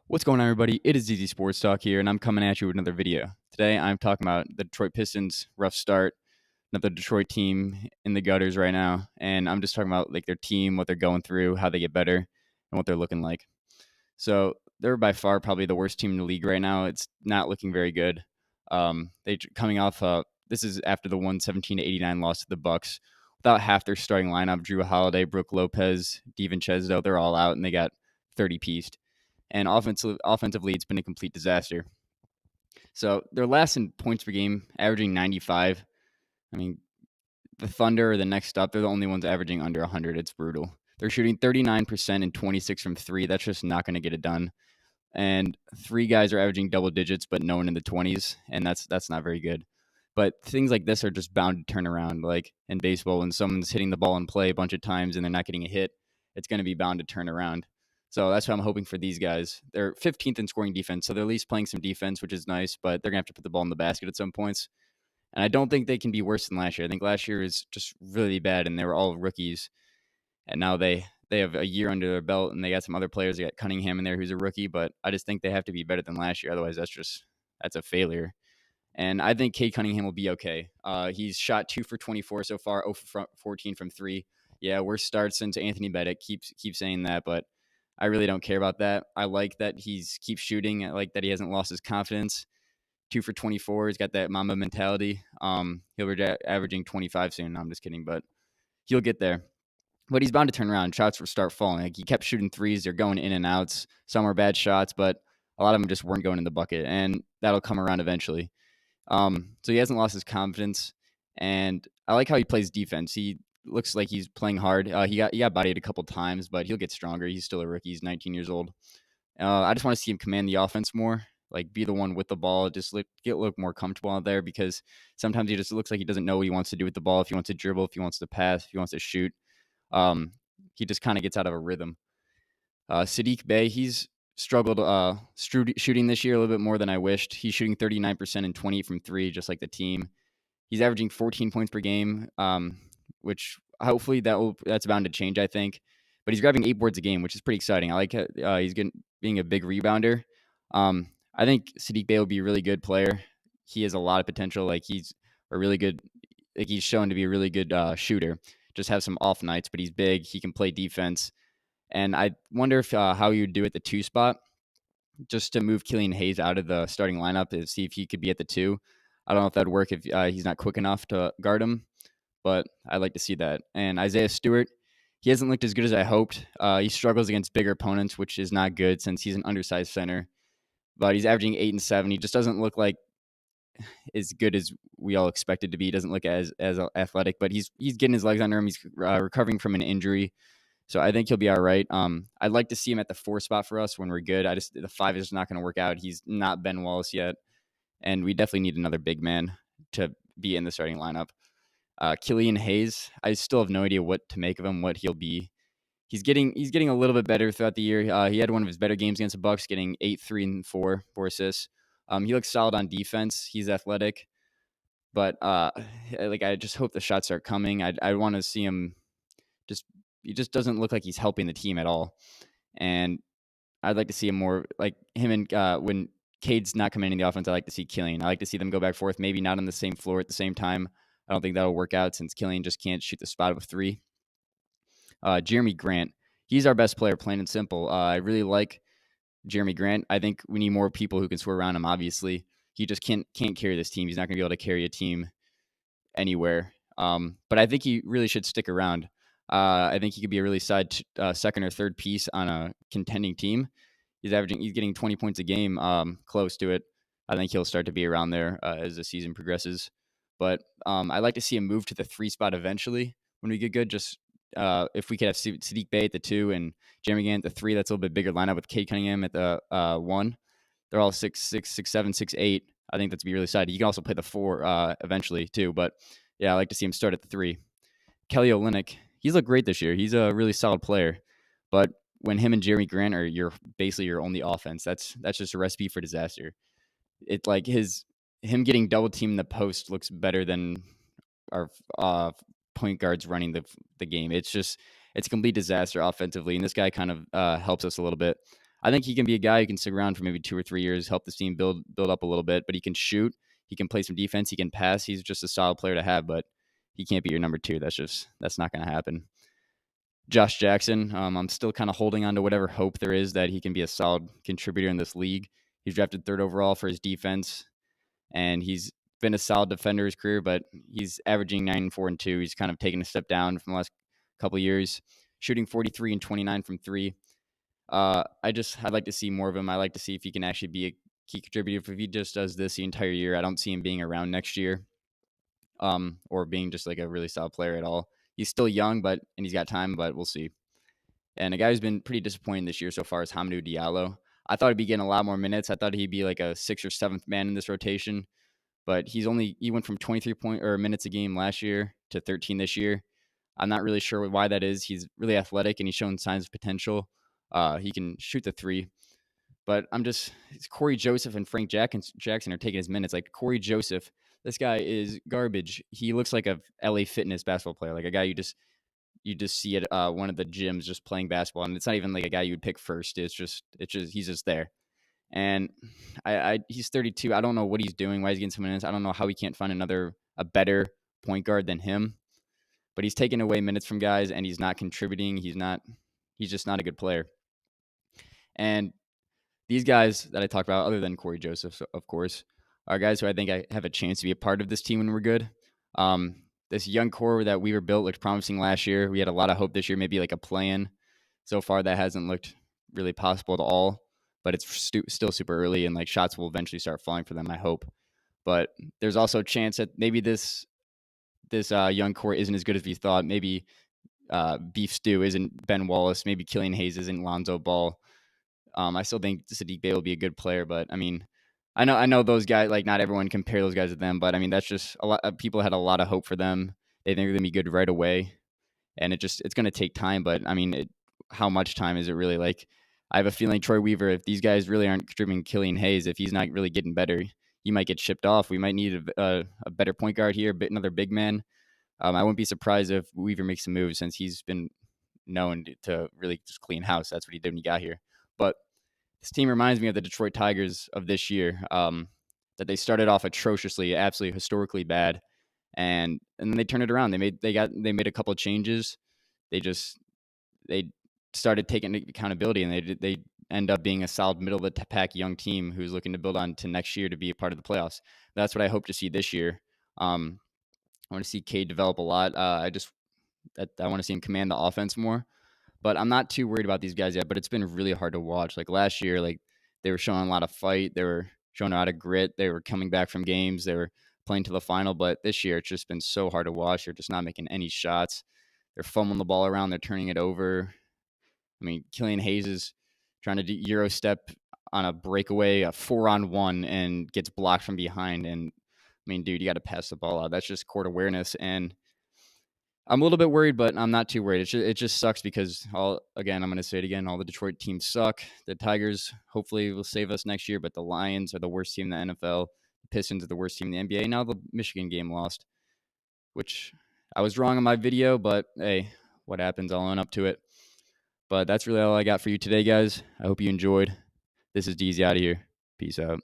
What's going on, everybody? It is ZZ Sports Talk here, and I'm coming at you with another video. Today, I'm talking about the Detroit Pistons' rough start, another Detroit team in the gutters right now, and I'm just talking about like their team, what they're going through, how they get better, and what they're looking like. So they're by far probably the worst team in the league right now. It's not looking very good. They coming off. This is after the 117-89 loss to the Bucks. Without half their starting lineup, Drew Holiday, Brook Lopez, DiVincenzo, they're all out, and they got 30-pieced. And offensively, it's been a complete disaster. So they're last in points per game, averaging 95. I mean, the Thunder are the next up. They're the only ones averaging under 100. It's brutal. They're shooting 39% and 26 from three. That's just not going to get it done. And three guys are averaging double digits, but no one in the 20s, and that's not very good. But things like this are just bound to turn around. Like in baseball, when someone's hitting the ball in play a bunch of times and they're not getting a hit, it's going to be bound to turn around. So that's what I'm hoping for these guys. They're 15th in scoring defense, so they're at least playing some defense, which is nice, but they're going to have to put the ball in the basket at some points. And I don't think they can be worse than last year. I think last year is just really bad, and they were all rookies. And now they have a year under their belt, and they got some other players. They got Cunningham in there, who's a rookie, but I just think they have to be better than last year. Otherwise, that's a failure. And I think Cade Cunningham will be okay. He's shot 2 for 24 so far, 0 for 14 from 3. Yeah, worst start since Anthony Bennett. Keeps saying that, but I really don't care about that. I like that he's keeps shooting. I like that he hasn't lost his confidence. 2 for 24. He's got that Mamba mentality. He'll be averaging 25 soon. No, I'm just kidding, but he'll get there. But he's bound to turn around. Shots will start falling. Like he kept shooting threes. They're going in and outs. Some are bad shots, but a lot of them just weren't going in the bucket, and that'll come around eventually. So he hasn't lost his confidence, and I like how he plays defense. He looks like he's playing hard. He got bodied a couple times, but he'll get stronger. He's still a rookie. He's 19 years old. I just want to see him command the offense more, like be the one with the ball, just get a little more comfortable out there because sometimes he just looks like he doesn't know what he wants to do with the ball. If he wants to dribble, if he wants to pass, if he wants to shoot, um, he just kind of gets out of a rhythm. Saddiq Bey, he's struggled shooting this year a little bit more than I wished. He's shooting 39% and 28 from three, just like the team. He's averaging 14 points per game, which hopefully that's bound to change, I think. But he's grabbing 8 boards a game, which is pretty exciting. I like he's being a big rebounder. I think Saddiq Bey will be a really good player. He has a lot of potential. Like he's a really good, like he's shown to be a really good shooter. Just have some off nights, but he's big. He can play defense. And I wonder if how he would do at the 2 spot, just to move Kylian Hayes out of the starting lineup and see if he could be at the 2. I don't know if that'd work if he's not quick enough to guard him, but I'd like to see that. And Isaiah Stewart, he hasn't looked as good as I hoped. He struggles against bigger opponents, which is not good since he's an undersized center. But he's averaging 8 and 7. He just doesn't look like as good as we all expected to be. He doesn't look as athletic, but he's getting his legs under him. He's recovering from an injury. So I think he'll be all right. I'd like to see him at the 4 spot for us when we're good. The 5 is not going to work out. He's not Ben Wallace yet, and we definitely need another big man to be in the starting lineup. Kylian Hayes, I still have no idea what to make of him, what he'll be. He's getting a little bit better throughout the year. He had one of his better games against the Bucks, getting 8, 3, and 4 assists. He looks solid on defense. He's athletic, but I just hope the shots start coming. I want to see him just. He just doesn't look like he's helping the team at all. And I'd like to see him more like him and when Cade's not commanding the offense, I like to see Kylian. I like to see them go back forth, maybe not on the same floor at the same time. I don't think that'll work out since Kylian just can't shoot the spot of a 3. Jeremy Grant, he's our best player, plain and simple. I really like Jeremy Grant. I think we need more people who can score around him, obviously. He just can't carry this team. He's not going to be able to carry a team anywhere. But I think he really should stick around. I think he could be a really second or third piece on a contending team. He's getting 20 points a game, close to it. I think he'll start to be around there as the season progresses. But I'd like to see him move to the 3 spot eventually when we get good. Just if we could have Saddiq Bey at the 2 and Jeremy Grant at the 3, that's a little bit bigger lineup with Cade Cunningham at the 1. They're all 6'6", 6'7", 6'8". I think that's be really exciting. You can also play the 4 eventually too. But yeah, I like to see him start at the 3. Kelly Olynyk, he's looked great this year. He's a really solid player. But when him and Jeremy Grant are basically your only offense, that's just a recipe for disaster. It's like him getting double teamed in the post looks better than our point guards running the game. It's a complete disaster offensively, and this guy kind of helps us a little bit. I think he can be a guy who can stick around for maybe 2 or 3 years, help the team build up a little bit. But he can shoot, he can play some defense, he can pass. He's just a solid player to have, but he can't be your number two. That's not going to happen. Josh Jackson, I'm still kind of holding on to whatever hope there is that he can be a solid contributor in this league. He's drafted third overall for his defense, and he's been a solid defender his career, but he's averaging 9-4-2. He's kind of taken a step down from the last couple of years, shooting 43 and 29 from three. I'd like to see more of him. I like to see if he can actually be a key contributor. If he just does this the entire year, I don't see him being around next year, or being just like a really solid player at all. He's still young, and he's got time, but we'll see. And a guy who's been pretty disappointing this year so far is Hamadu Diallo. I thought he'd be getting a lot more minutes. I thought he'd be like a sixth or seventh man in this rotation, but he went from 23 minutes a game last year to 13 this year. I'm not really sure why that is. He's really athletic and he's shown signs of potential. He can shoot the three, but it's Cory Joseph and Frank Jackson are taking his minutes. Like Cory Joseph, this guy is garbage. He looks like a LA Fitness basketball player, like a guy you just see at one of the gyms just playing basketball, and it's not even like a guy you would pick first. It's just he's just there. And he's 32. I don't know what he's doing, why he's getting so many minutes. I don't know how he can't find a better point guard than him. But he's taking away minutes from guys, and he's not contributing. He's just not a good player. And these guys that I talked about, other than Cory Joseph, of course, are guys who I think I have a chance to be a part of this team when we're good. This young core that we were built looked promising last year. We had a lot of hope this year, maybe like a play-in. So far, that hasn't looked really possible at all. But it's still super early, and like shots will eventually start falling for them, I hope. But there's also a chance that maybe this young core isn't as good as we thought. Maybe Beef Stew isn't Ben Wallace. Maybe Kylian Hayes isn't Lonzo Ball. I still think Sadiq Bey will be a good player, but I mean, I know those guys. Like, not everyone compare those guys with them, but I mean, that's just a lot. People had a lot of hope for them. They think they're gonna be good right away, and it's going to take time. But I mean, how much time is it really? Like, I have a feeling Troy Weaver, if these guys really aren't contributing, Kylian Hayes, if he's not really getting better, he might get shipped off. We might need a better point guard here, another big man. I wouldn't be surprised if Weaver makes a move, since he's been known to really just clean house. That's what he did when he got here. But this team reminds me of the Detroit Tigers of this year, that they started off atrociously, absolutely historically bad, and then they turned it around. They made a couple of changes. They started taking accountability, and they end up being a solid middle of the pack young team who's looking to build on to next year to be a part of the playoffs. That's what I hope to see this year. I want to see Cade develop a lot. I want to see him command the offense more. But I'm not too worried about these guys yet. But it's been really hard to watch. Like last year, like they were showing a lot of fight. They were showing a lot of grit. They were coming back from games. They were playing to the final. But this year, it's just been so hard to watch. They're just not making any shots. They're fumbling the ball around. They're turning it over. I mean, Kylian Hayes is trying to do Euro step on a breakaway, a 4-on-1, and gets blocked from behind. And I mean, dude, you got to pass the ball out. That's just court awareness. And I'm a little bit worried, but I'm not too worried. It just sucks because I'm going to say it again, all the Detroit teams suck. The Tigers hopefully will save us next year, but the Lions are the worst team in the NFL. The Pistons are the worst team in the NBA. Now the Michigan game lost, which I was wrong on my video, but hey, what happens? I'll own up to it. But that's really all I got for you today, guys. I hope you enjoyed. This is DZ out of here. Peace out.